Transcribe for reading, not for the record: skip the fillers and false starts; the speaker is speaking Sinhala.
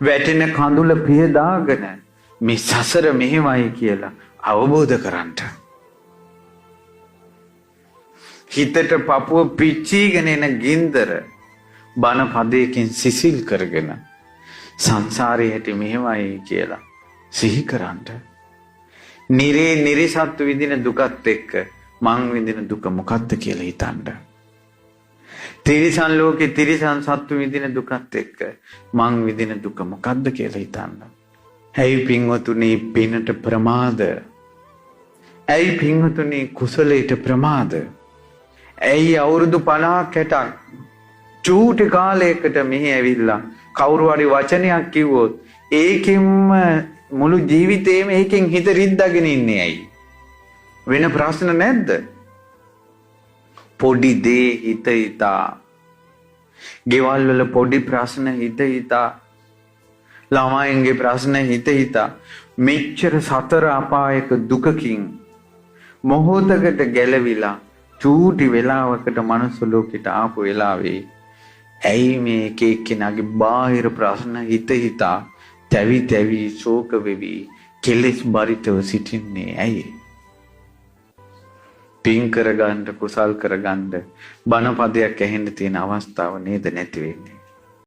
වැටෙන කඳුල පිය දාගෙන මේ සසර මෙහෙමයි කියලා අවබෝධ කරගන්න. හිතට පපුව පිච්චීගෙන එන ගින්දර බණ පදයකින් සිසිල් කරගෙන සංසාරේ හැටි මෙහෙමයි කියලා සිහි කරන්න. නිරිසත්තු විඳින දුකත් එක්ක මං විඳින දුක මොකක්ද කියලා හිතන්න. තිරිසන් ලෝකේ තිරිසන් සත්තු විඳින දුකත් එක්ක මං විඳින දුක මොකක්ද කියලා හිතන්න. ඇයි පින්වතුනි පිනට ප්‍රමාද? ඇයි පින්වතුනි කුසලයට ප්‍රමාද? ඇයි අවුරුදු 50ක් 60ක් චූටි කාලයකට මෙහි ඇවිල්ලා කවුරු හරි වචනයක් කිව්වොත් ඒකෙන්ම මුළු ජීවිතේම ඒකෙන් හිත රිද්දාගෙන ඉන්නේ ඇයි? වෙන ප්‍රශ්න නැද්ද? පොඩි දේ හිත හිතා, ගෙවල් වල පොඩි ප්‍රශ්න හිත හිතා, ළමයින්ගේ ප්‍රශ්න හිත හිතා මෙච්චර සතර අපායක දුකකින් මොහොතකට ගැලවිලා චූටි වෙලාවකට මනුස්ස ලෝකෙට ආපු වෙලාවේ ඇයි මේ එක එක්කෙනාගේ බාහිර ප්‍රශ්න හිත හිතා තැවි තැවි ශෝක වෙවි කෙලෙස් බරිතව සිටින්නේ ඇයි? පින් කරගන්න කුසල් කරගන්න බණ පදයක් ඇහෙන්න තියෙන අවස්ථාව නේද නැති වෙන්නේ?